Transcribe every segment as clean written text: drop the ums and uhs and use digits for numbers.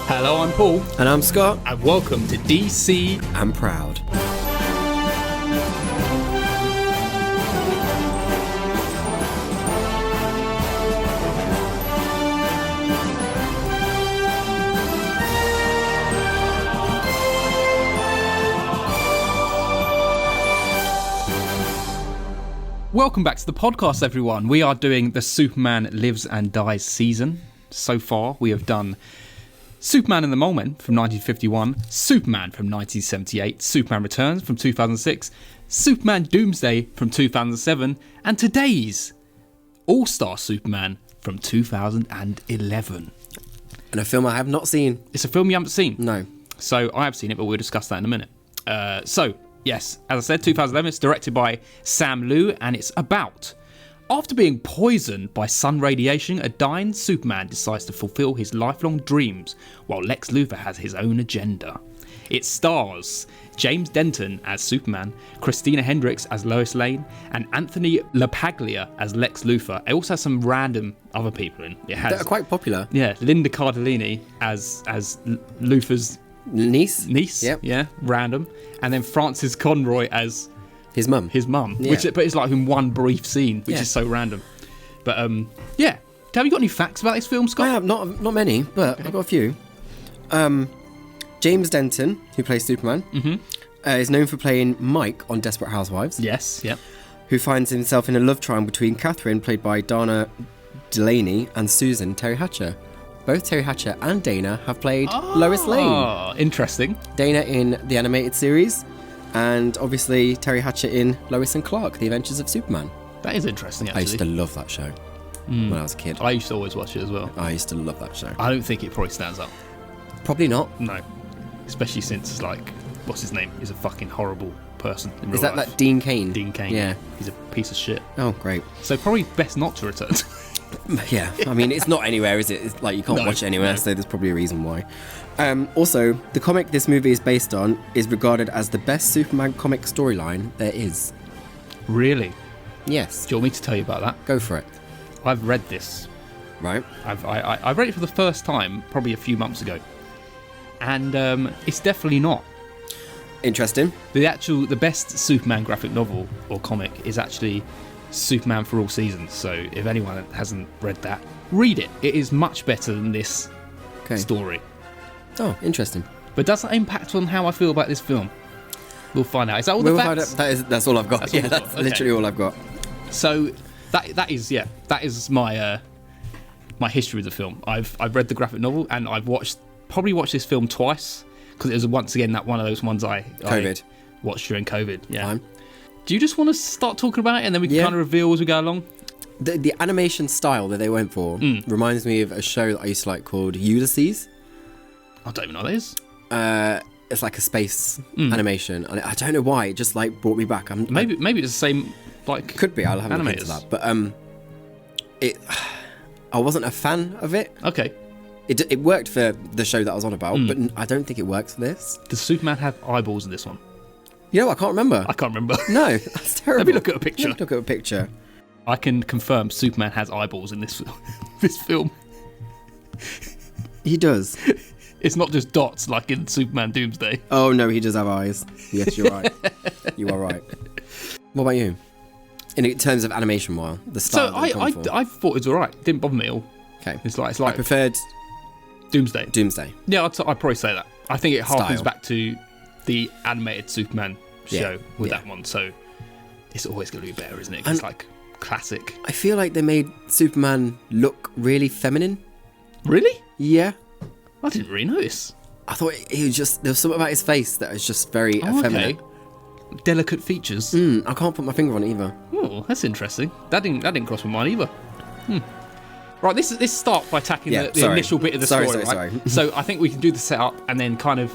Hello, I'm Paul, And I'm Scott. and welcome to DC. I'm proud. Welcome back to the podcast, everyone. We are doing the Superman Lives and Dies season. So far, we have done Superman and the Mole Men from 1951, Superman from 1978, Superman Returns from 2006, Superman Doomsday from 2007, and today's All-Star Superman from 2011. And a film I have not seen. It's a film you haven't seen. No. So I have seen it, but we'll discuss that in a minute. Yes, as I said, 2011, it's directed by Sam Liu, and it's about, after being poisoned by sun radiation, a dying Superman decides to fulfill his lifelong dreams, while Lex Luthor has his own agenda. It stars James Denton as Superman, Christina Hendricks as Lois Lane, and Anthony LaPaglia as Lex Luthor. It also has some random other people in. It has, They're quite popular. yeah, Linda Cardellini as Luthor's Niece? niece, Yep. yeah, random, and then Frances Conroy as His mum. his mum, Yeah. but it's like in one brief scene, which Yeah. is so random. But yeah, have you got any facts about this film, Scott? I have not many, but I've got a few. James Denton, who plays Superman, is known for playing Mike on Desperate Housewives, Yes, yeah. who finds himself in a love triangle between Catherine, played by Dana Delaney, and Susan, Terry Hatcher. Both Terry Hatcher and Dana have played Lois Lane. Oh, interesting. Dana in the animated series, and obviously Terry Hatcher in Lois and Clark, The Adventures of Superman. That is interesting, I used to actually. love that show when I was a kid. I used to always watch it as well. I used to love that show. I don't think it probably stands up. Probably not. No. Especially since, like, what's his name? He's a fucking horrible person in real Is that life. that Dean Cain? Dean Cain. Yeah. He's a piece of shit. Oh, great. So probably best not to return. Yeah. I mean, it's not anywhere, is it? It's like you can't No, watch it anywhere, no. so there's probably a reason why. Also, the comic this movie is based on is regarded as the best Superman comic storyline there is. Really? Yes. Do you want me to tell you about that? Go for it. I've read this. Right? I read it for the first time probably a few months ago, and it's definitely not. Interesting. The best Superman graphic novel or comic is actually Superman for All Seasons. So if anyone hasn't read that, read it. It is much better than this Okay. story. Oh, interesting. But does that impact on how I feel about this film? We'll find out. Is that all the We'll find facts? out. That's all I've got. That's all Yeah, you've got. that's Okay. literally all I've got. So that is my my history with the film. I've read the graphic novel, and I've probably watched this film twice, because it was once again that one of those ones I watched during COVID. Yeah. Fine. Do you just want to start talking about it, and then we can kind of reveal as we go along? The animation style that they went for reminds me of a show that I used to like called Ulysses. I don't even know what that is. It's like a space animation, and I don't know why it just like brought me back. Maybe it's the same. Like Could be. I'll have a look into animators. that. But I wasn't a fan of it. Okay. It worked for the show that I was on about, but I don't think it works for this. Does Superman have eyeballs in this one? You know, I can't remember. I can't remember. No, that's terrible. Let me look at a picture. Let me look at a picture. I can confirm Superman has eyeballs in this this film. He does. It's not just dots like in Superman Doomsday. Oh no, he does have eyes. Yes, you're right. You are right. What about you? In terms of animation, the style. So that they've gone for. I thought it was alright. Didn't bother me at all. Okay. It's like I preferred Doomsday. Doomsday. Yeah, I'd probably say that. I think it harkens Style. back to the animated Superman show with yeah. that one. So it's always going to be better, isn't it? 'Cause it's And- like classic. I feel like they made Superman look really feminine. Really? Yeah. I didn't really notice. I thought he was just, there was something about his face that was just very Oh, effeminate. okay. Delicate features. I can't put my finger on it either. Oh, that's interesting. That didn't cross my mind either. Right, this start by attacking Yeah, the sorry. initial bit of the Sorry, story, sorry, right? So I think we can do the setup and then kind of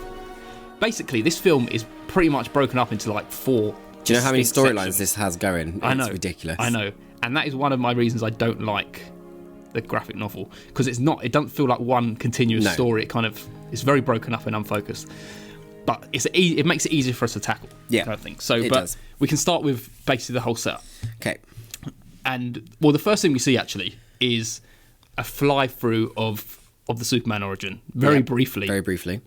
basically this film is pretty much broken up into like 4. Do you know how many distinct storylines sections. this has going? I know. It's ridiculous. I know. And that is one of my reasons I don't like the graphic novel, because it doesn't feel like one continuous No. story. It's very broken up and unfocused. But it makes it easier for us to tackle. Yeah, I think so. it But does. we can start with basically the whole setup. Okay. And well, the first thing we see actually is a fly through of of the Superman origin very briefly, Very briefly.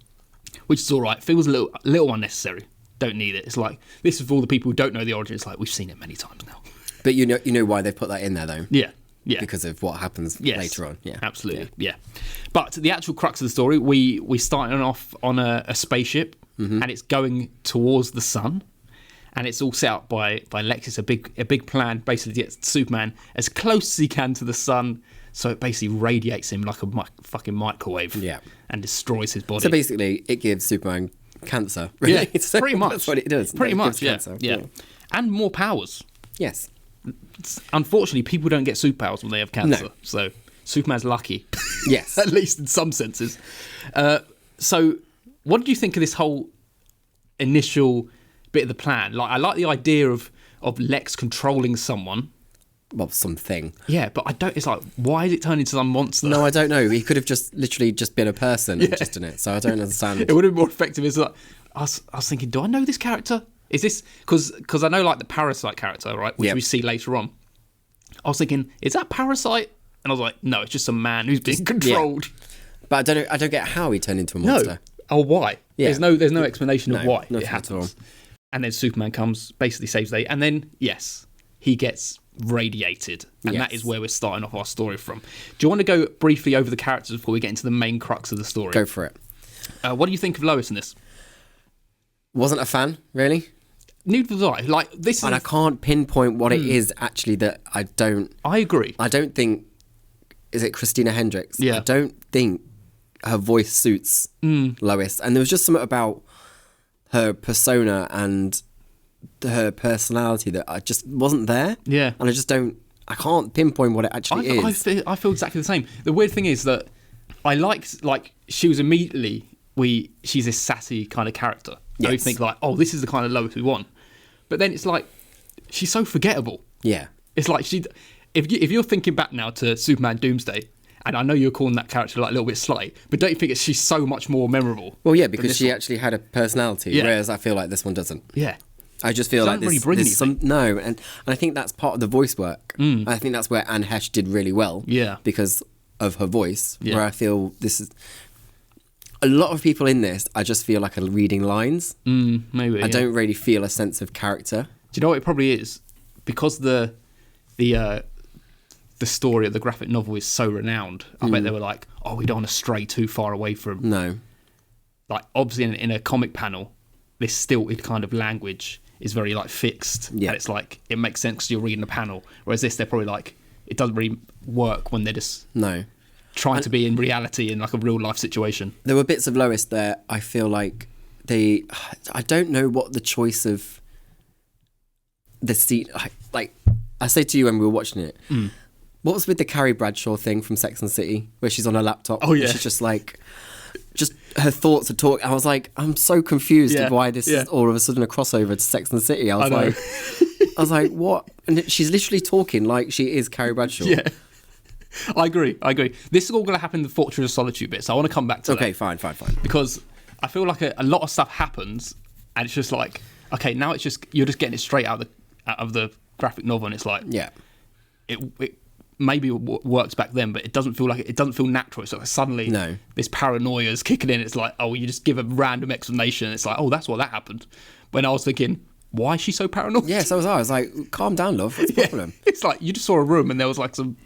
which is all right. Feels a little unnecessary. Don't need it. It's like, this is for all the people who don't know the origin. It's like, we've seen it many times now. But you know why they put that in there, though? Yeah. Because of what happens later on. Yeah, absolutely. Yeah. But the actual crux of the story, we starting off on a spaceship, and it's going towards the sun, and it's all set up by Lex. It's a big plan, basically to get Superman as close as he can to the sun, so it basically radiates him like a fucking microwave, and destroys his body. So basically, it gives Superman cancer. Really. Yeah, So pretty much. That's what it does. Pretty It much, gives yeah. cancer. And more powers. Yes. Unfortunately, people don't get superpowers when they have cancer. No. So Superman's lucky. Yes. At least in some senses. So what did you think of this whole initial bit of the plan? Like, I like the idea of Lex controlling someone. Well, something. Yeah, but I don't. It's like, why is it turned into some monster? No, I don't know. He could have literally just been a person just in it. So I don't understand. It would have been more effective. It's like, I was thinking, do I know this character? Is this because I know like the Parasite character, right, which we see later on. I was thinking, is that Parasite? And I was like, no, it's just a man who's being controlled. But I don't get how he turned into a monster. No. Oh, why? Yeah. There's no explanation of why nothing it at happens. And then Superman comes, basically saves the day, and then he gets radiated, and that is where we're starting off our story from. Do you want to go briefly over the characters before we get into the main crux of the story? Go for it. What do you think of Lois in this? Wasn't a fan, really. Neither was I. Like, this is... And I can't pinpoint what it is actually that I don't... I agree. I don't think... Is it Christina Hendricks? Yeah. I don't think her voice suits Lois. And there was just something about her persona and her personality that I just wasn't there. Yeah. And I just don't... I can't pinpoint what it actually is. I feel exactly the same. The weird thing is that I liked... Like, she was immediately... She's this sassy kind of character. Yes. You think like, oh, this is the kind of Lois we want. But then it's like, she's so forgettable. Yeah. It's like if you're thinking back now to Superman Doomsday, and I know you're calling that character like a little bit sly, but don't you think she's so much more memorable? Well, yeah, because she actually had a personality, Yeah. whereas I feel like this one doesn't. Yeah. I just feel She like doesn't really bring anything. no, and I think that's part of the voice work. I think that's where Anne Hesh did really well. Yeah. Because of her voice, Yeah. where I feel this is... A lot of people in this, I just feel like are reading lines. Maybe. I don't really feel a sense of character. Do you know what it probably is? Because the story of the graphic novel is so renowned. I bet they were like, oh, we don't want to stray too far away from... No. Like, obviously in a comic panel, this stilted kind of language is very like fixed. Yeah. And it's like, it makes sense because you're reading the panel. Whereas this, they're probably like, it doesn't really work when they're just No. trying to be in reality in like a real life situation. There were bits of Lois there, I feel like I don't know what the choice of the scene... Like, I said to you when we were watching it, what was with the Carrie Bradshaw thing from Sex and the City, where she's on her laptop? Oh, yeah. She's just like... Just her thoughts are talking. I was like, I'm so confused of why this is all of a sudden a crossover to Sex and the City. I was like, what? And she's literally talking like she is Carrie Bradshaw. Yeah. I agree. This is all going to happen in the Fortress of Solitude bit, so I want to come back to that. Okay, fine. Because I feel like a lot of stuff happens, and it's just like, okay, now it's just, you're just getting it straight out of the graphic novel, and it's like, Yeah. it maybe works back then, but it doesn't feel natural. It's like suddenly this paranoia is kicking in. It's like, oh, you just give a random explanation. It's like, oh, that's why that happened. When I was thinking, why is she so paranoid? Yeah, so was I. I was like, calm down, love. What's the problem? It's like, you just saw a room and there was like some...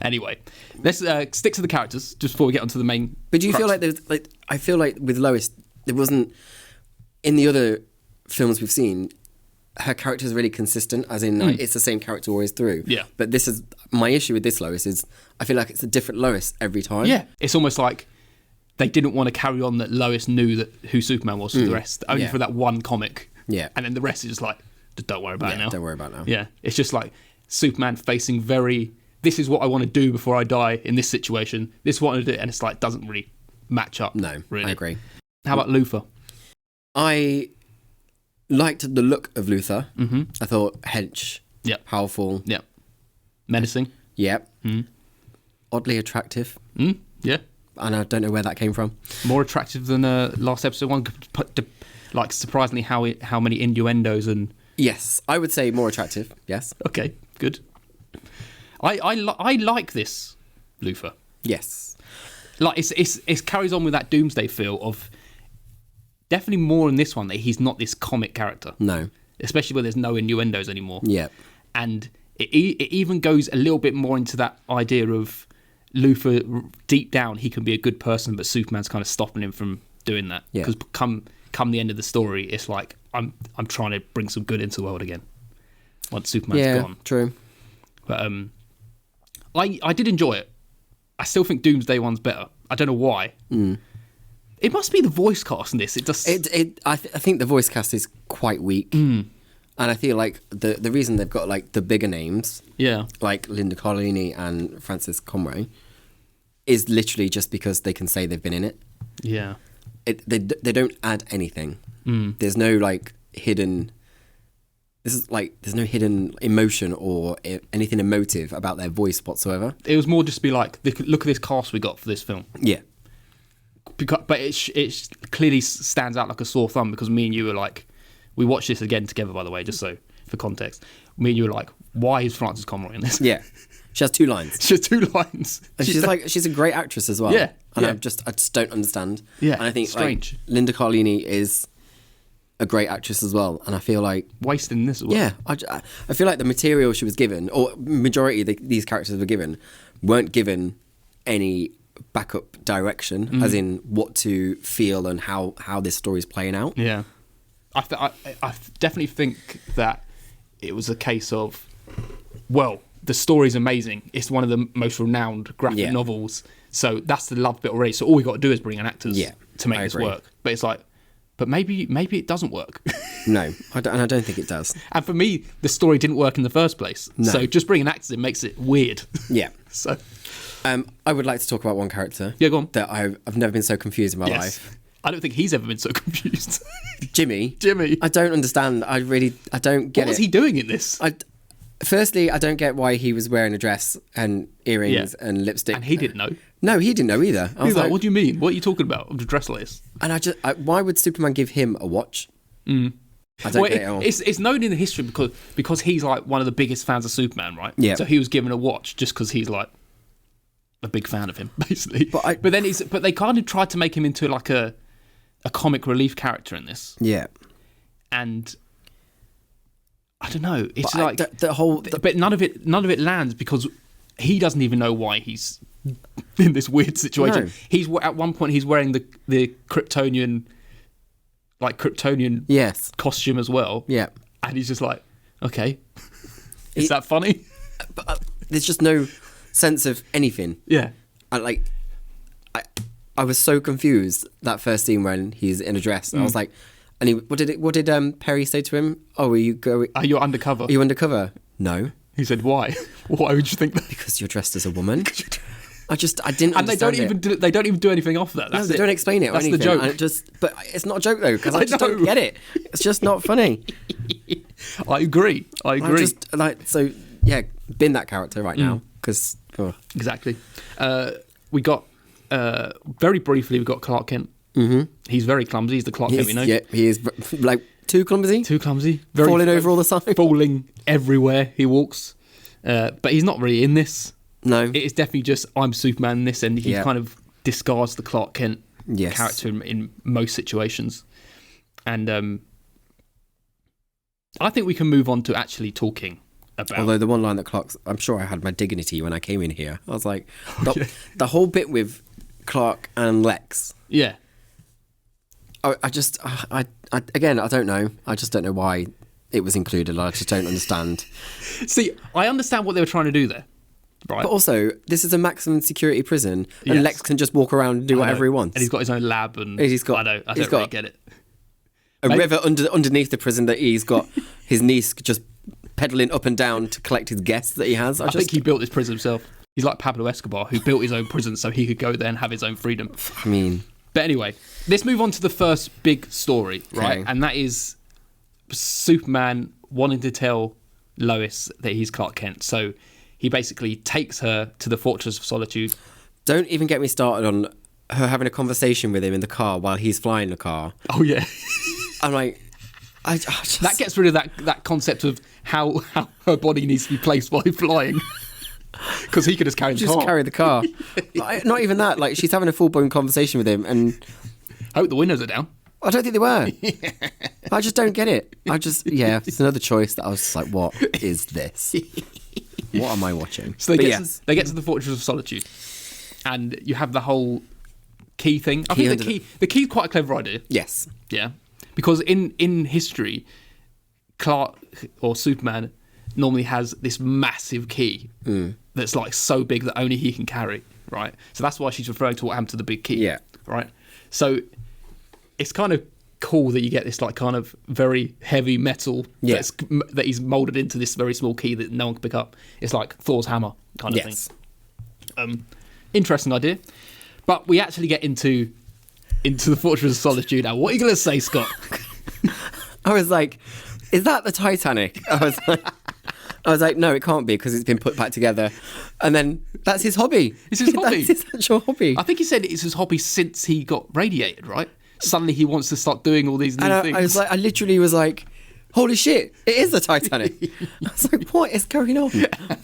Anyway, let's stick to the characters just before we get onto the main... But do you feel like there's... like I feel like with Lois, there wasn't... In the other films we've seen, her character is really consistent, as in like, it's the same character always through. Yeah. But this is... My issue with this Lois is I feel like it's a different Lois every time. Yeah, it's almost like they didn't want to carry on that Lois knew who Superman was for the rest, only for that one comic. Yeah. And then the rest is just like, don't worry about it now. Don't worry about it now. Yeah, it's just like Superman facing this is what I want to do before I die in this situation. This is what I want to do. And it's like, doesn't really match up. No, really. I agree. How about Luthor? I liked the look of Luthor. Mm-hmm. I thought hench, Yep. powerful. Yep. Menacing. Yep. Oddly attractive. Yeah. And I don't know where that came from. More attractive than last episode one. Like, surprisingly, how many innuendos and... Yes, I would say more attractive. Yes. Okay, good. I like this Luthor. Yes. Like it carries on with that Doomsday feel of definitely more in this one that he's not this comic character. No. Especially where there's no innuendos anymore. Yeah. And it even goes a little bit more into that idea of Luthor, deep down, he can be a good person, but Superman's kind of stopping him from doing that. Yeah. Because come the end of the story, it's like, I'm trying to bring some good into the world again once Superman's gone. True. But I did enjoy it. I still think Doomsday one's better. I don't know why. It must be the voice cast in this. It just I think the voice cast is quite weak, and I feel like the reason they've got like the bigger names, like Linda Cardellini and Francis Conroy, is literally just because they can say they've been in it. Yeah. They don't add anything. There's no like hidden. There's no hidden emotion or anything emotive about their voice whatsoever. It was more just to be like, look at this cast we got for this film. Yeah. But it clearly stands out like a sore thumb because me and you were like, we watched this again together, by the way, just so for context. Me and you were like, why is Frances Conroy in this? Yeah, she has 2 lines. She has 2 lines. And she's a great actress as well. Yeah, and yeah. I just don't understand. Yeah, and I think strange. Like, Linda Cardellini is a great actress as well, and I feel like wasting this as well. Yeah, I feel like the material she was given, or majority of these characters were given, weren't given any backup direction, as in what to feel and how this story is playing out. Yeah, I definitely think that it was a case of, well, the story's amazing. It's one of the most renowned graphic novels, so that's the love bit already. So all we got to do is bring in actors to make this work. But it's like, but maybe it doesn't work. No, and I don't think it does. And for me, the story didn't work in the first place. No. So just bringing actors in makes it weird. Yeah. So, I would like to talk about one character. Yeah, go on. That I've never been so confused in my life. I don't think he's ever been so confused. Jimmy. Jimmy. I don't understand. I don't get it. What was he doing in this? Firstly, I don't get why he was wearing a dress and earrings and lipstick. And he didn't know. No, he didn't know either. He was like, what do you mean? What are you talking about? The dress like this? And why would Superman give him a watch? I don't get it at all. It's known in the history because he's like one of the biggest fans of Superman, right? Yeah. So he was given a watch just because he's like a big fan of him, basically. But they kind of tried to make him into like a comic relief character in this. Yeah. And I don't know. It's but like but none of it lands because he doesn't even know why he's in this weird situation. No. He's at one point he's wearing the Kryptonian costume as well. Yeah. And he's just like, okay, is that funny? But there's just no sense of anything. Yeah. I was so confused that first scene when he's in a dress. I was like, and what did Perry say to him? Oh, are you undercover? Are you undercover? No. He said, why? Why would you think that? Because you're dressed as a woman. I didn't. And they don't even do anything off that. They don't explain it. That's or anything. the joke. But it's not a joke though because I just don't get it. It's just not funny. I agree. Bin that character right now because exactly. We got very briefly. We got Clark Kent. Mm-hmm. He's very clumsy. He's the Clark Kent we know. Yeah, he is like too clumsy. Too clumsy. Falling over all the time. Falling everywhere he walks. But he's not really in this. No. It is definitely just I'm Superman in this, and he kind of discards the Clark Kent character in most situations. And I think we can move on to actually talking about. Although the one line that Clark's, I'm sure I had my dignity when I came in here. I was like, the whole bit with Clark and Lex. Yeah. I don't know. I just don't know why it was included. I just don't understand. See, I understand what they were trying to do there. Right. But also, this is a maximum security prison, and Lex can just walk around and do whatever he wants. And he's got his own lab, and I don't really get it. River underneath the prison that he's got his niece just pedaling up and down to collect his guests that he has. I think he built this prison himself. He's like Pablo Escobar, who built his own prison so he could go there and have his own freedom. I mean... But anyway, let's move on to the first big story, right? Okay. And that is Superman wanting to tell Lois that he's Clark Kent. So he basically takes her to the Fortress of Solitude. Don't even get me started on her having a conversation with him in the car while he's flying the car. Oh, yeah. I'm like... That gets rid of that concept of how her body needs to be placed while he's flying. Because he could just carry the Just car. carry the car. Like, not even that. Like, she's having a full-blown conversation with him, and Hope the windows are down. I don't think they were. I just don't get it. It's another choice that I was just like, what is this? What am I watching? So they But get, to the Fortress of Solitude, and you have the whole key thing. I Key think the key's quite a clever idea. Yes. Yeah, because in history, Clark or Superman normally has this massive key that's like so big that only he can carry, right? So that's why she's referring to what happened to the big key. Yeah. Right. So it's kind of cool that you get this like kind of very heavy metal that he's molded into this very small key that no one can pick up. It's like Thor's hammer kind of thing. Interesting idea. But we actually get into the Fortress of Solitude now. What are you going to say, Scott? I was like, is that the Titanic? I was like, no, it can't be because it's been put back together. And then that's his hobby. It's his hobby. That's his actual hobby. I think he said it's his hobby since he got radiated, right? Suddenly he wants to start doing all these new things. I literally was like, holy shit, it is the Titanic. I was like, what is going on?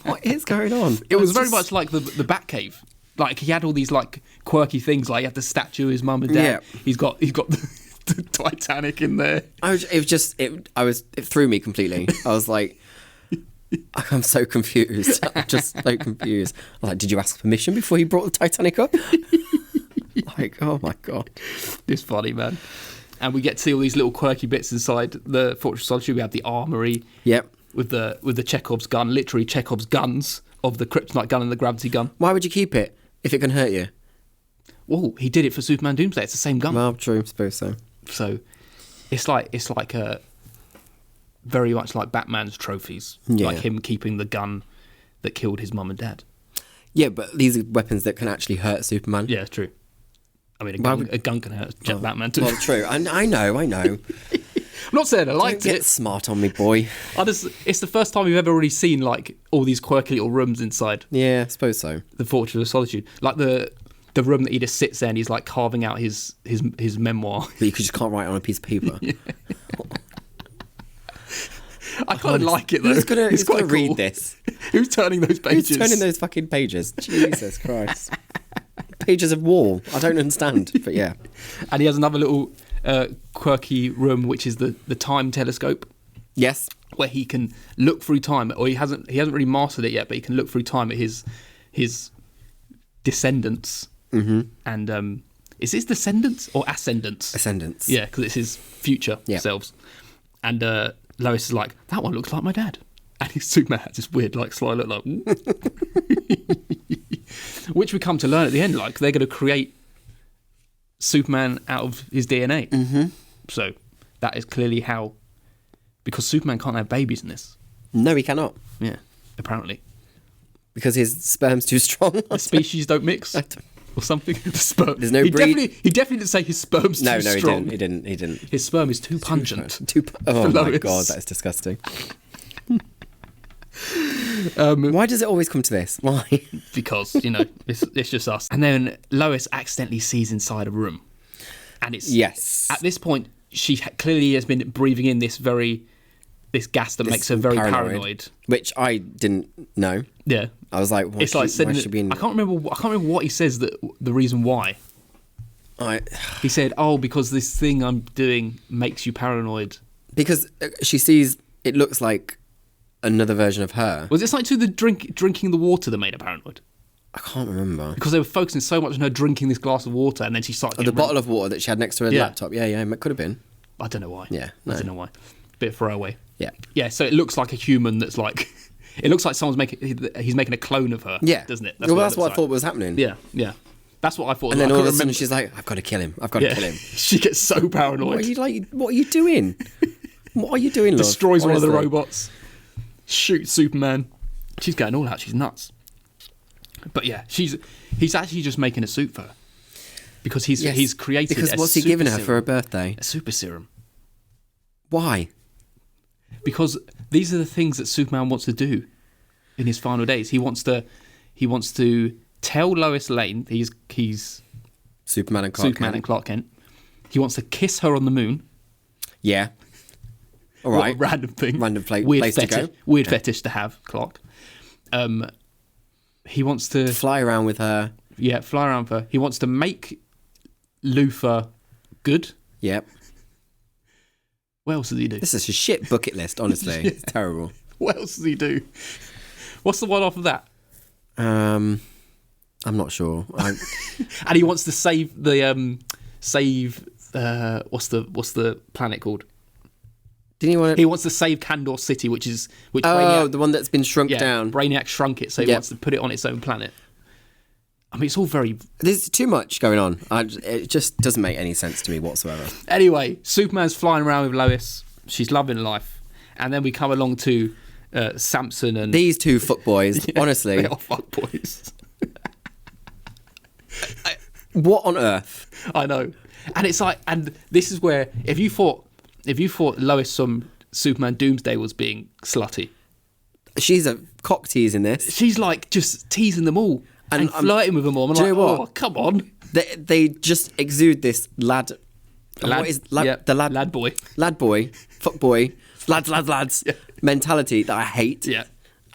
What is going on? It was very much like the Batcave. Like he had all these like quirky things, like he had the statue of his mum and dad. Yeah. He's got the Titanic in there. It threw me completely. I was like, I'm so confused. I'm just so confused. I was like, did you ask permission before you brought the Titanic up? Like, oh my god, It's funny, man. And we get to see all these little quirky bits inside the Fortress of Solitude. We have the armory. Yep. With the Chekhov's gun, literally Chekhov's guns of the kryptonite gun and the gravity gun. Why would you keep it if it can hurt you? Well, he did it for Superman Doomsday. It's the same gun. Well, true, I suppose so. So it's like a very much like Batman's trophies, Yeah. like him keeping the gun that killed his mum and dad. Yeah, but these are weapons that can actually hurt Superman. Yeah, it's true. I mean, Why a gun can hurt Batman too. Well, true. I know. I'm not saying I liked Don't get it. smart on me, boy. It's the first time we've ever really seen like all these quirky little rooms inside Yeah, I suppose so. the Fortress of Solitude, like the room that he just sits there and he's like carving out his memoir. But you just can't write it on a piece of paper. I kind of like it though. Who's gonna cool. read this? Who's turning those pages? Who's turning those fucking pages? Jesus Christ. Pages of wall. I don't understand, but yeah. And he has another little quirky room, which is the time telescope, Yes. where he can look through time, or he hasn't really mastered it yet, but he can look through time at his descendants. Mm-hmm. And is his descendants or ascendants? Ascendants. Yeah, because it's his future selves. And Lois is like, that one looks like my dad. And his Superman has this weird, like, sly look, like, which we come to learn at the end, like, they're going to create Superman out of his DNA. Mm-hmm. So that is clearly how, because Superman can't have babies in this. No, he cannot. Yeah, apparently. Because his sperm's too strong. The species don't mix. Or something. The sperm. There's no he breed. He definitely didn't say his sperm's too strong. He didn't. His sperm is too pungent. Oh my Lois. god, that is disgusting. Why does it always come to this? Why? Because, it's just us. And then Lois accidentally sees inside a room. And it's... Yes. At this point, she clearly has been breathing in this gas that makes her very paranoid. Which I didn't know. Yeah. I was like, why It's like should she be in... I can't remember what he says that the reason why. He said, because this thing I'm doing makes you paranoid. Because she sees... It looks like another version of her. Was it something to the drinking the water that made her paranoid? I can't remember. Because they were focusing so much on her drinking this glass of water, and then she started The bottle of water that she had next to her laptop. Yeah, it could have been. I don't know why. Yeah, I don't know why. Bit throwaway. Yeah. Yeah, so it looks like a human that's like... It looks like he's making a clone of her, doesn't it? That's what I thought was happening. Yeah. That's what I thought. And then all of a sudden she's like, I've got to kill him. Kill him. She gets so paranoid. What are you doing? What are you doing, love? Destroys one of the robots. Shoots Superman. She's going all out. She's nuts. But yeah, he's actually just making a suit for her. Because he's created Because what's he giving her for her birthday? A super serum. Why? Because these are the things that Superman wants to do in his final days. He wants to tell Lois Lane he's Superman and Clark Kent. He wants to kiss her on the moon. Yeah. All right. What a random thing. Random weird place fetish, to go. Weird fetish to have, Clark. He wants to fly around with her. fly around with her. He wants to make Luther good. Yep. What else does he do? This is a shit bucket list, honestly. It's terrible. What else does he do? What's the one off of that? I'm not sure. And he wants to save the what's the planet called? Didn't he want to... He wants to save Kandor City, which Oh, Brainiac, the one that's been shrunk down. Brainiac shrunk it, so he wants to put it on its own planet. I mean, it's all very... There's too much going on. It just doesn't make any sense to me whatsoever. Anyway, Superman's flying around with Lois. She's loving life. And then we come along to Samson and... These two fuckboys, honestly. They are fuckboys. What on earth? I know. And it's like... And this is where... If you thought Lois from Superman Doomsday was being slutty... She's a cock tease in this. She's like just teasing them all and flirting with them all. I'm do like, you know what? Oh, come on. They just exude this lad. What is the lad boy. Lad boy, fuck boy, lads mentality that I hate. Yeah.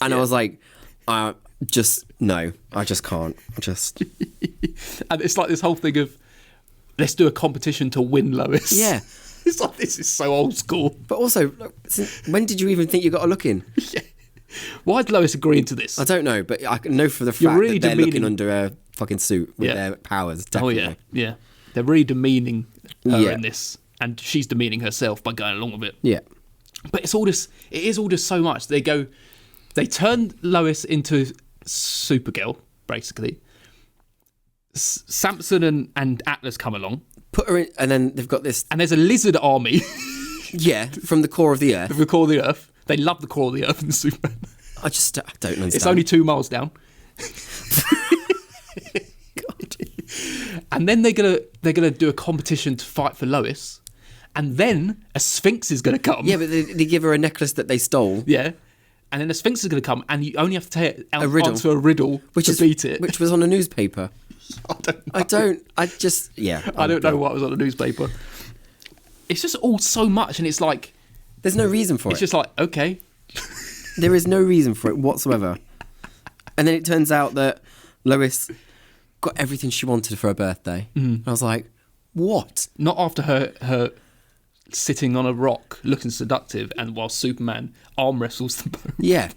And I was like, I just can't. And it's like this whole thing of let's do a competition to win Lois. Yeah. It's like this is so old school. But also, when did you even think you got a look in? Yeah. Why is Lois agreeing to this? I don't know, but I know for the fact really that they're demeaning... looking under a fucking suit with their powers. Definitely. Oh yeah, yeah. They're really demeaning her in this, and she's demeaning herself by going along with it. Yeah. But it's all this. It is all just so much. They turn Lois into Supergirl, basically. Samson and Atlas come along. Put her in, and then they've got this. And there's a lizard army. Yeah, from the core of the earth. From the core of the earth. They love the core of the earth in Superman. I don't understand. It's only 2 miles down. God. And then they're gonna do a competition to fight for Lois, and then a Sphinx is gonna come. Yeah, but they give her a necklace that they stole. Yeah, and then a Sphinx is gonna come, and you only have to riddle. answer a riddle to beat it, which was on a newspaper. I don't know what was on the newspaper. It's just all so much, and it's like there's no reason for it. It's just like, okay. There is no reason for it whatsoever. And then it turns out that Lois got everything she wanted for her birthday. And I was like, what? Not after her sitting on a rock looking seductive and while Superman arm wrestles them both. Yeah.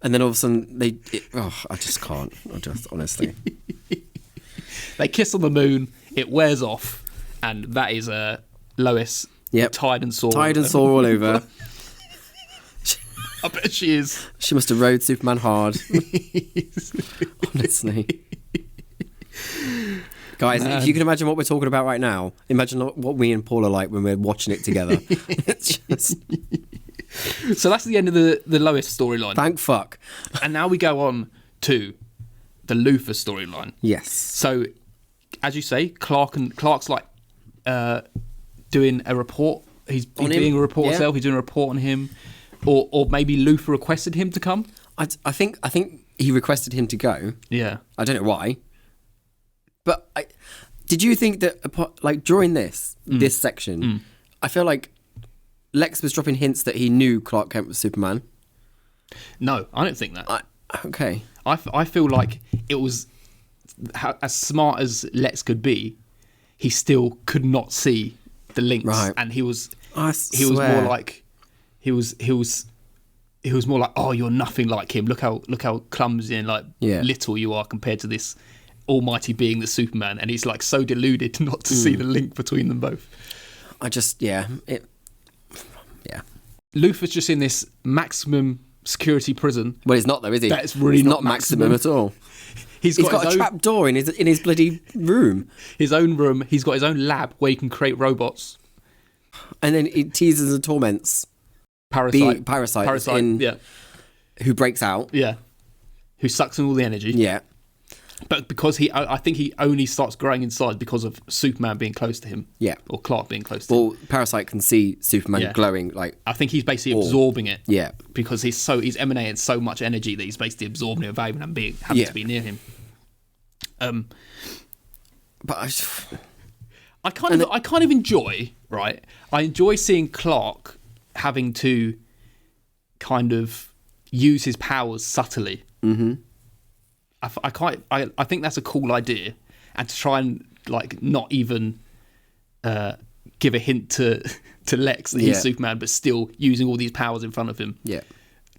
And then all of a sudden I just can't. Honestly. They kiss on the moon, it wears off, and that is Lois tied and sore all over. I bet she is. She must have rode Superman hard. Honestly. Guys, if you can imagine what we're talking about right now, imagine what me and Paul are like when we're watching it together. It's just... So that's the end of the Lois storyline. Thank fuck. And now we go on to the Luthor storyline. Yes. So, as you say, Clark's like doing a report. He's being a reporter himself. He's doing a report on him. Or maybe Luthor requested him to come. I think he requested him to go. Yeah. I don't know why. But did you think that, like, during this section, I feel like Lex was dropping hints that he knew Clark Kent was Superman? No, I don't think that. Okay. I feel like it was, as smart as Lex could be, he still could not see the links. Right. And he was more like, oh, you're nothing like him. Look how clumsy and little you are compared to this almighty being, the Superman. And he's like so deluded not to see the link between them both. Luthor's just in this maximum security prison. Well, he's not though, is he? That's really not maximum at all. He's got a trap door in his bloody room. His own room. He's got his own lab where he can create robots. And then he teases and torments Parasite who breaks out. Yeah. Who sucks in all the energy. Yeah. But because I think he only starts growing inside because of Superman being close to him. Yeah. Or Clark being close to him. Well, Parasite can see Superman glowing like... I think he's basically absorbing it. Yeah. Because he's emanating so much energy that he's basically absorbing it without even having to be near him. But I kind of enjoy, right? I enjoy seeing Clark having to kind of use his powers subtly. Mm-hmm. I think that's a cool idea, and to try and like not even give a hint to Lex that he's Superman, but still using all these powers in front of him. Yeah.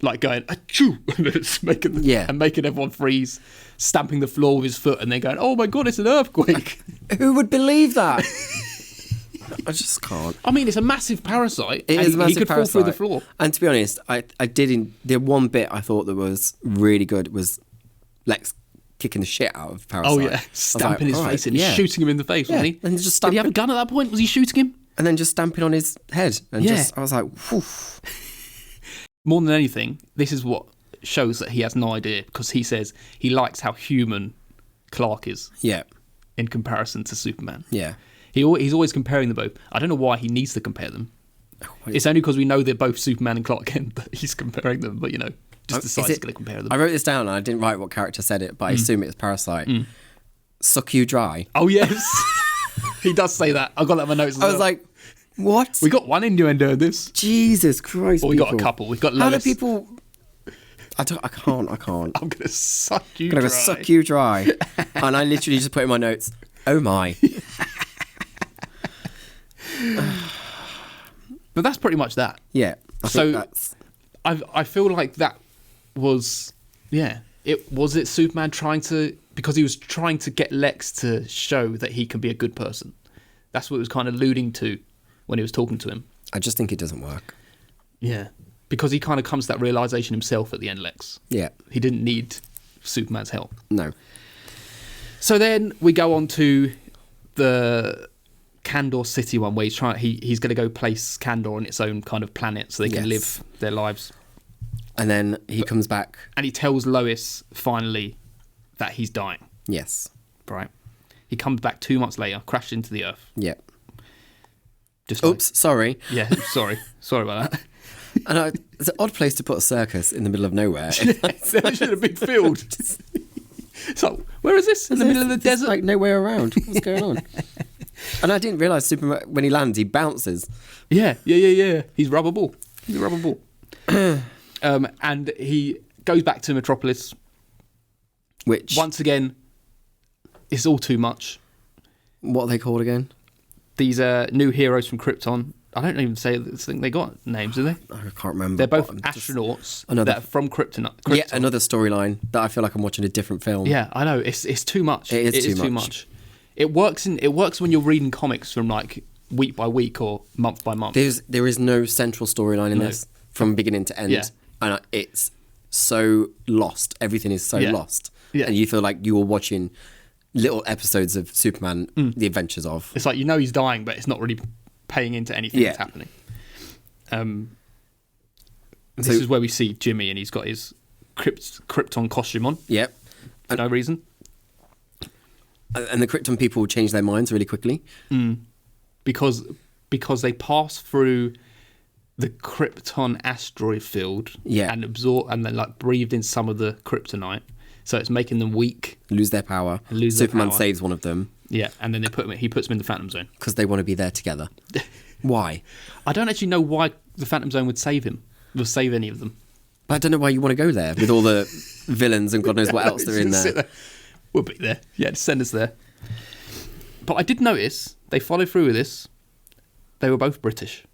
Like going achoo, and it's making everyone freeze, stamping the floor with his foot, and then going, "Oh my god, it's an earthquake!" Who would believe that? I just can't. I mean, it's a massive parasite. It is a massive he could parasite. fall through the floor. And to be honest, the one bit I thought that was really good was Lex kicking the shit out of Parasite. Oh yeah, stamping his face and shooting him in the face, wasn't he? And just Did he have a gun at that point? Was he shooting him? And then just stamping on his head. And I was like, whew. More than anything, this is what shows that he has no idea, because he says he likes how human Clark is. Yeah. In comparison to Superman. Yeah. He's always comparing them both. I don't know why he needs to compare them. It's only because we know they're both Superman and Clark Kent that he's comparing them, but just decides he's going to compare them. I wrote this down and I didn't write what character said it, but I assume it was Parasite. Suck you dry. Oh, yes. He does say that. I got that in my notes as well. I was like, what? We got one innuendo in this. Jesus Christ. Or we got a couple. We've got Lois. How do people... I can't. I'm going to suck you dry. I'm going to suck you dry. And I literally just put in my notes, oh my. But that's pretty much that. Yeah. I feel like that was... Yeah. Was it Superman trying to... Because he was trying to get Lex to show that he can be a good person. That's what he was kind of alluding to when he was talking to him. I just think it doesn't work. Yeah. Because he kind of comes to that realisation himself at the end, Lex. Yeah. He didn't need Superman's help. No. So then we go on to the Kandor City one, where he's going to go place Kandor on its own kind of planet so they can live their lives. And then he comes back. And he tells Lois, finally, that he's dying. Yes. Right. He comes back 2 months later, crashed into the Earth. Yeah. Oops, sorry. Yeah, sorry. Sorry about that. And it's an odd place to put a circus in the middle of nowhere. There should have been field. So, where is this? In the middle of the desert? Like nowhere around. What's going on? And I didn't realise Superman, when he lands, he bounces. Yeah. He's rubber ball. And he goes back to Metropolis. Which... Once again, it's all too much. What are they called again? These new heroes from Krypton. I don't even think they got names, do they? I can't remember. They're both astronauts that are from Krypton. Yeah, another storyline that I feel like I'm watching a different film. Yeah, I know. It's too much. It is too much. It works when you're reading comics from like week by week or month by month. There is no central storyline in this from beginning to end. Yeah. And it's so lost. Everything is so lost. Yeah. And you feel like you are watching little episodes of Superman, the adventures of. It's like he's dying, but it's not really paying into anything that's happening. This is where we see Jimmy, and he's got his Krypton costume on. Yep. For no reason. And the Krypton people change their minds really quickly. Because they pass through the Krypton asteroid field and absorb and then like breathed in some of the kryptonite. So it's making them weak. Lose their power. Superman saves one of them. Yeah, and then he puts them in the Phantom Zone. Because they want to be there together. Why? I don't actually know why the Phantom Zone would save him. Would save any of them. But I don't know why you want to go there with all the villains and God knows what else they're in there. We'll be there. Yeah, just send us there. But I did notice they followed through with this. They were both British.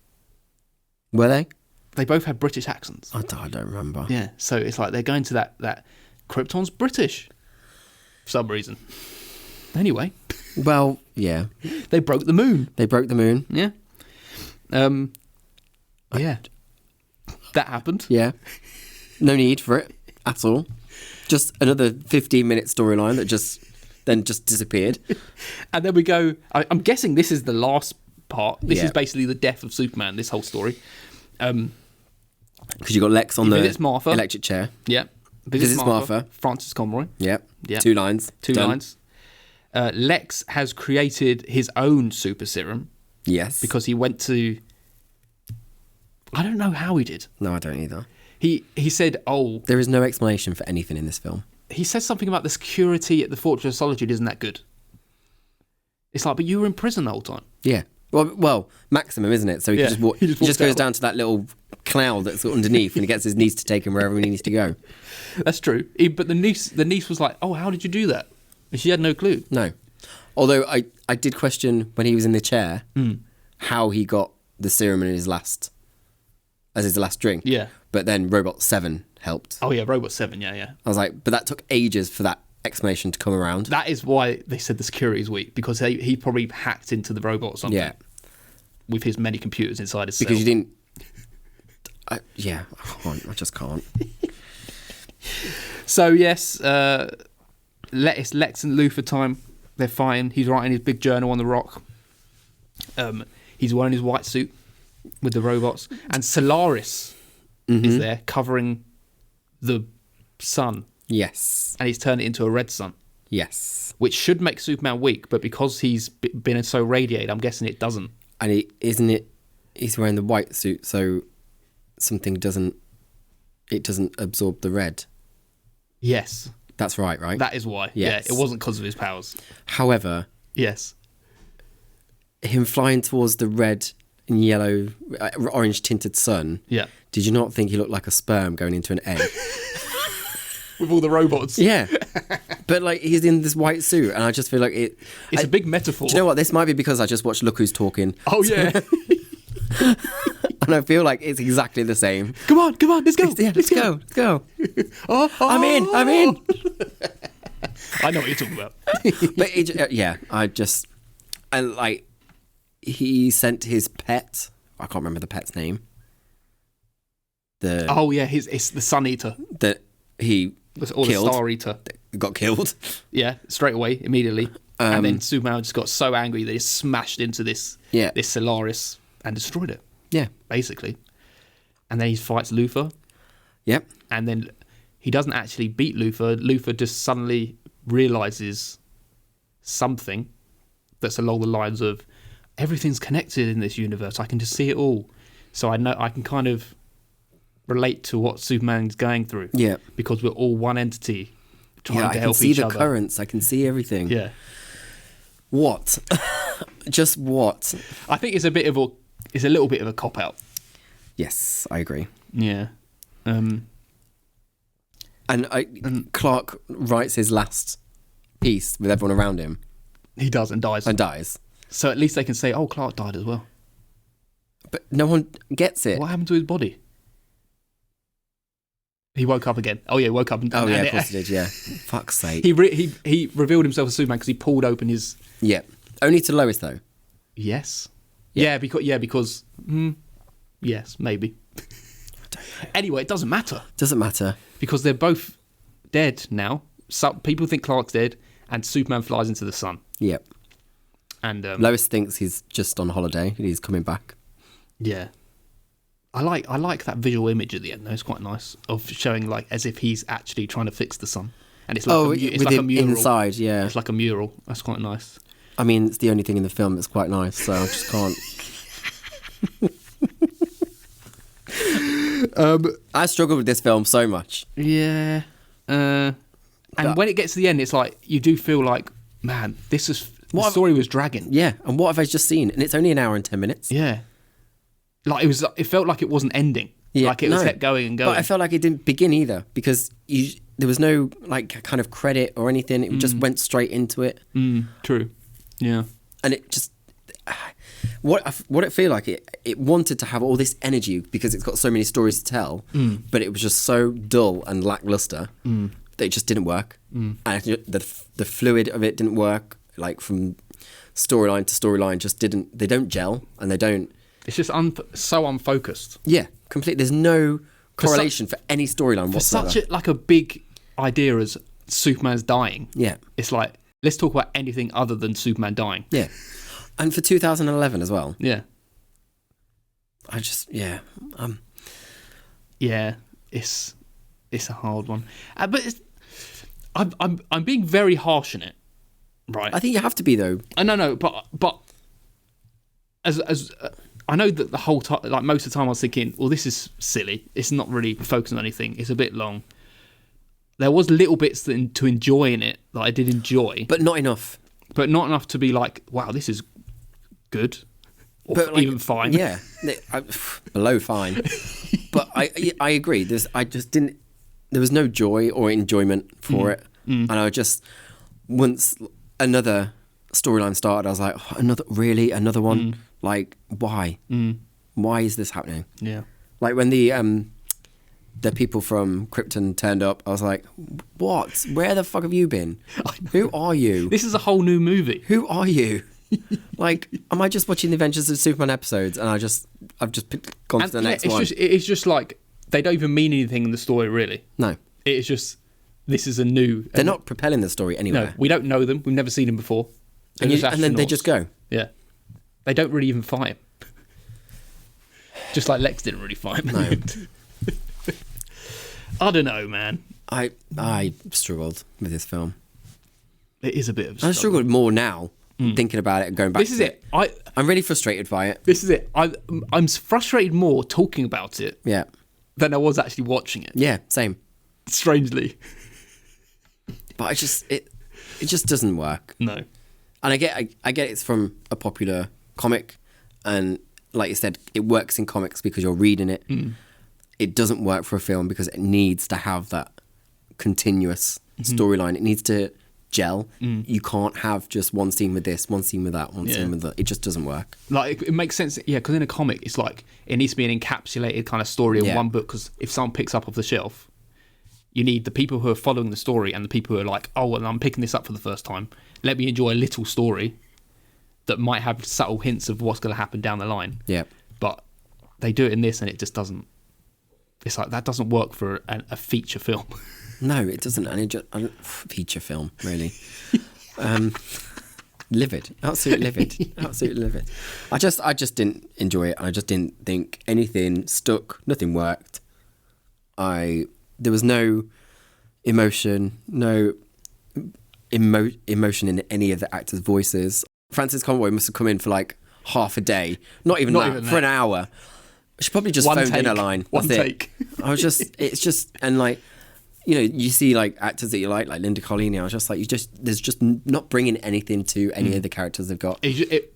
Were they? They both had British accents. I don't remember. Yeah, so it's like they're going to that Krypton's British for some reason. Anyway. Well, yeah. They broke the moon. Yeah. Yeah. That happened. Yeah. No need for it at all. Just another 15-minute storyline that just disappeared. And then we go... I'm guessing this is the last part. This is basically the death of Superman, this whole story. Because you got Lex on the Martha. electric chair. Yeah. Visits Martha. Francis Conroy. Yep. 2 lines. Two lines. Lex has created his own super serum. Yes. Because he went to... I don't know how he did. No, I don't either. He said, There is no explanation for anything in this film. He says something about the security at the Fortress of Solitude isn't that good. It's like, but you were in prison the whole time. Yeah. Well, maximum, isn't it? So he just goes down to that little cloud that's underneath, and he gets his niece to take him wherever he needs to go. That's true. But the niece was like, "Oh, how did you do that?" And she had no clue. No. Although I did question when he was in the chair how he got the serum in his last drink. Yeah. But then Robot 7 helped. Oh yeah, Robot 7. Yeah. I was like, but that took ages for that explanation to come around. That is why they said the security is weak, because he probably hacked into the robot or something. Yeah. With his many computers inside his cell. Because you didn't... I just can't. So yes, it's Lex and Luthor time. They're fighting. He's writing his big journal on the rock. He's wearing his white suit with the robots, and Solaris is there covering the sun, Yes. and he's turned it into a red sun, Yes. which should make Superman weak, but because he's been so radiated, I'm guessing it doesn't. And he's wearing the white suit, so something doesn't absorb the red. Yes, That's right? that is why. Yes. Yeah, it wasn't because of his powers. However, Yes. him flying towards the red and yellow, orange tinted sun, Yeah. did you not think he looked like a sperm going into an egg? With all the robots. Yeah. But like he's in this white suit, and I just feel like It's a big metaphor. Do you know what? This might be because I just watched Look Who's Talking. Oh, yeah. And I feel like it's exactly the same. Come on, let's go. Yeah, let's go. Oh, I'm in. I know what you're talking about. But like he sent his pet. I can't remember the pet's name. Oh yeah, it's the Sun Eater, That he or killed. the Star Eater. Got killed. Yeah, straight away, immediately. And then Superman just got so angry that he smashed into this Solaris and destroyed it, Yeah. basically. And then he fights Luthor, Yep. and then he doesn't actually beat Luthor. Luthor just suddenly realizes something that's along the lines of everything's connected in this universe. I can just see it all, so I know I can kind of relate to what Superman's going through. Yeah. because we're all one entity trying to help I can see each the other. currents. I can see everything. Yeah, What? Just what? I think it's a little bit of a cop out. Yes, I agree. Yeah. Clark writes his last piece with everyone around him He does and dies. and dies. So at least they can say, "Oh, Clark died as well." But no one gets it. What happened to his body? He woke up again. Oh yeah, he woke up. And, Oh and yeah, it- of course he did. Yeah, fuck's sake. he revealed himself as Superman because he pulled open his. Yeah, only to Lois though. Yes. Yeah, because. Yes, maybe. Anyway, it doesn't matter Doesn't matter. because they're both dead now. So people think Clark's dead, and Superman flies into the sun. Yeah, And Lois thinks he's just on holiday and he's coming back. yeah, I like that visual image at the end. Though it's quite nice of showing like as if he's actually trying to fix the sun, and it's like it's with like a him mural. inside. Yeah, It's like a mural. That's quite nice. I mean it's the only thing in the film that's quite nice, so I just can't. I struggled with this film so much. Yeah. And when it gets to the end, it's like you do feel like, man, the story was dragging. Yeah, and what have I just seen? And it's only an hour and 10 minutes. Yeah. Like it felt like it wasn't ending. Yeah, like it was kept going and going. But I felt like it didn't begin either because there was no like kind of credit or anything. It just went straight into it. True. Yeah. And it just what it feel like it wanted to have all this energy because it's got so many stories to tell, but it was just so dull and lackluster that it just didn't work. And the fluid of it didn't work. Like from storyline to storyline, just didn't. They don't gel and they don't. It's just so unfocused. Yeah, completely. There's no correlation for any storyline whatsoever. For such a big idea as Superman's dying. Yeah. It's like, let's talk about anything other than Superman dying. Yeah. And for 2011 as well. Yeah. Yeah, it's a hard one. But I'm being very harsh in it. Right. I think you have to be though. No, but as I know that the whole time, like most of the time, I was thinking, well, this is silly. It's not really focusing on anything. It's a bit long. There was little bits to enjoy in it that I did enjoy, But not enough. but not enough to be like, wow, this is good, or But like, even fine. Yeah. Below fine. I agree. I just didn't. There was no joy or enjoyment for it, and I just once another storyline started, I was like, oh, another one. Like, why? Why is this happening? Yeah. Like when the people from Krypton turned up, I was like, what? Where the fuck have you been? Who are you? This is a whole new movie. Who are you? Like, am I just watching the Adventures of Superman episodes and I've just gone to the next one? It's just like they don't even mean anything in the story, really. No. It's just this is a new. They're not propelling the story anywhere. No, we don't know them. We've never seen them before. And then they just go. Yeah. They don't really even fight him. Just like Lex didn't really fight him. No. I don't know, man. I struggled with this film. It is a bit of a I struggle. struggle more now, thinking about it and going back This is to it. I'm really frustrated by it. This is it. I'm frustrated more talking about it Yeah. than I was actually watching it. Yeah, same. Strangely. But it just doesn't work. No. And I get it's from a popular comic, and like you said, it works in comics because you're reading it. It doesn't work for a film because it needs to have that continuous storyline. It needs to gel. You can't have just one scene with this, one scene with that, one scene with that. It just doesn't work. Like, it makes sense, yeah, because in a comic, it's like, it needs to be an encapsulated kind of story in one book, because if someone picks up off the shelf, you need the people who are following the story and the people who are like, oh, well, I'm picking this up for the first time. Let me enjoy a little story that might have subtle hints of what's going to happen down the line. Yeah. But they do it in this and it just doesn't. It's like, that doesn't work for a feature film. No, it doesn't. And it just feature film, really. Livid, absolutely livid, absolutely livid. I just didn't enjoy it. I just didn't think anything stuck. Nothing worked. There was no emotion, no emotion in any of the actors' voices. Frances Conroy must have come in for like half a day, not even for an hour. She probably just phoned in a line. One take. It's just, and like, you know, you see like actors that you like Linda Carlini. I was just like, there's just not bringing anything to any of the characters they've got.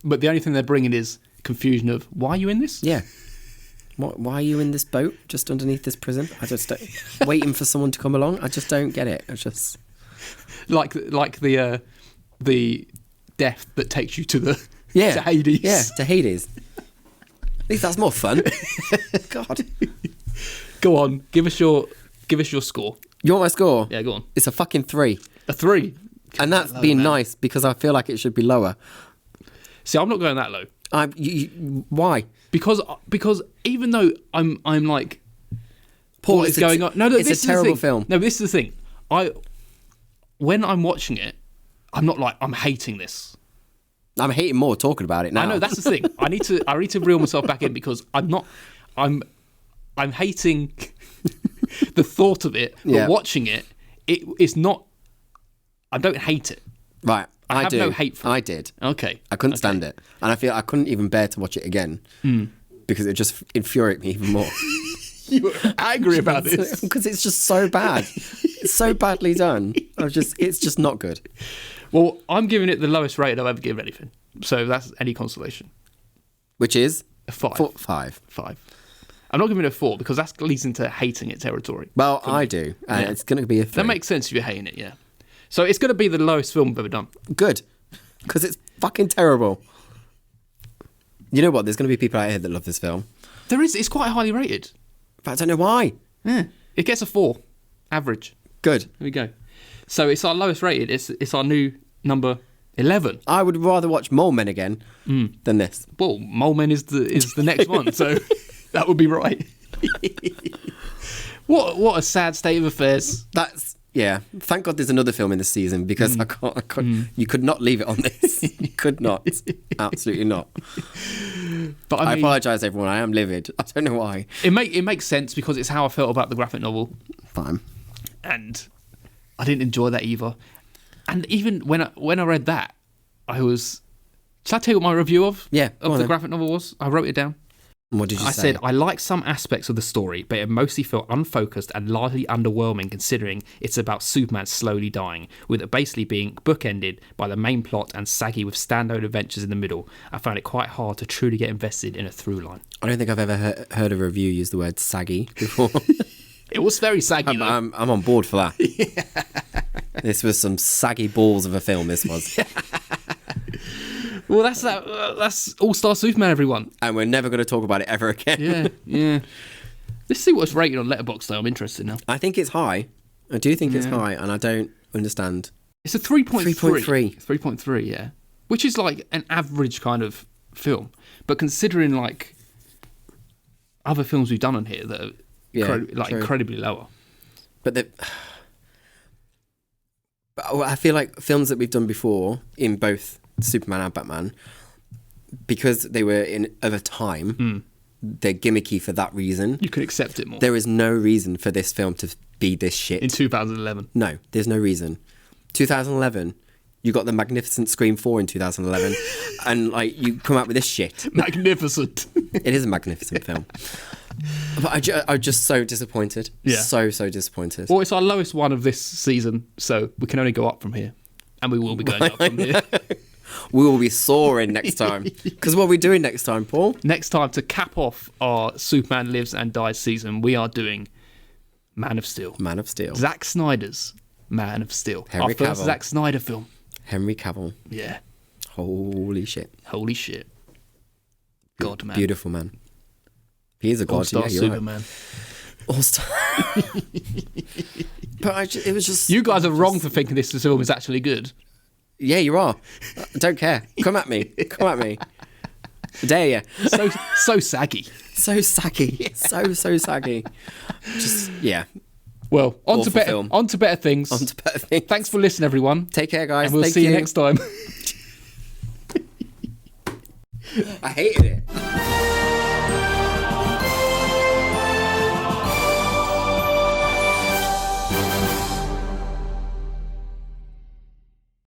But the only thing they're bringing is confusion of, why are you in this? Yeah. Why are you in this boat just underneath this prison? I just don't, waiting for someone to come along. I just don't get it. It's just like the death that takes you to to Hades. Yeah, to Hades. At least that's more fun. God. Go on, give us your score. You want my score? Yeah, go on. It's a fucking 3. A 3. And that's being nice because I feel like it should be lower. See, I'm not going that low. Why? Because even though I'm like, Paul, what is going on? No, it's this a terrible is the thing. film. No, this is the thing. When I'm watching it, I'm not like, I'm hating this. I'm hating more talking about it now. I know, that's the thing. I need to reel myself back in because I'm hating the thought of it, but watching it's not. I don't hate it. Right, I have do. no hate for it. I did. Okay, I couldn't stand it, and I feel I couldn't even bear to watch it again because it just infuriated me even more. You were angry about this because it's just so bad. It's so badly done. It's just not good. Well, I'm giving it the lowest rated I've ever given anything, so that's any consolation. Which is a 5. 5. I'm not giving it a 4 because that leads into hating it territory. Well, I do, and it's going to be a 3. That makes sense if you're hating it, yeah. So it's going to be the lowest film I've ever done. Good, because it's fucking terrible. You know what? There's going to be people out here that love this film. There is. It's quite highly rated. But I don't know why. Yeah. It gets a 4, average. Good. There we go. So it's our lowest rated. It's our new number 11. I would rather watch Mole Men again than this. Well, Mole Men is the next one, so that would be right. What a sad state of affairs. Yeah. Thank God there's another film in this season because I can't. You could not leave it on this. You could not. Absolutely not. But I apologise, everyone. I am livid. I don't know why. It makes sense because it's how I felt about the graphic novel. Fine. And I didn't enjoy that either. And even when I read that, I was... Shall I tell you what my review of the graphic novel was? I wrote it down. What did you I say? said I like some aspects of the story, but it mostly felt unfocused and largely underwhelming considering it's about Superman slowly dying, with it basically being bookended by the main plot and saggy with standalone adventures in the middle. I found it quite hard to truly get invested in a through line. I don't think I've ever heard a review use the word saggy before. It was very saggy, though. I'm on board for that. This was some saggy balls of a film, this was. Well, that's All-Star Superman, everyone. And we're never going to talk about it ever again. Yeah. Let's see what's rated on Letterboxd, though. I'm interested now. I think it's high. I do think it's high, and I don't understand. It's a 3.3. 3.3. 3.3, yeah. Which is like an average kind of film. But considering like other films we've done on here that are incredibly lower. But I feel like films that we've done before in both Superman and Batman, because they were of a time, they're gimmicky for that reason. You could accept it more. There is no reason for this film to be this shit. In 2011. No, there's no reason. 2011, you got the magnificent Scream 4 in 2011, and like you come out with this shit. Magnificent. It is a magnificent film. But I'm just so disappointed. Yeah. So disappointed. Well, it's our lowest one of this season, so we can only go up from here. And we will be going up from here. We will be soaring next time. Because what are we doing next time, Paul? Next time, to cap off our Superman Lives and Dies season, we are doing Man of Steel. Man of Steel. Zack Snyder's Man of Steel. Henry Our first Cavill. Zack Snyder film. Henry Cavill. Yeah. Holy shit. Holy shit. God, man. Beautiful man. He is a god. All-Star Yeah, you're Superman. right. All-Star. But it was just... You guys are wrong for thinking this film is actually good. Yeah, you are. I don't care. Come at me. Come at me. I dare you. So saggy. So saggy. So saggy. Just, yeah. Well, on to Awful film. better things. On to better things. Thanks for listening, everyone. Take care, guys. And we'll Thank see you next time. I hated it.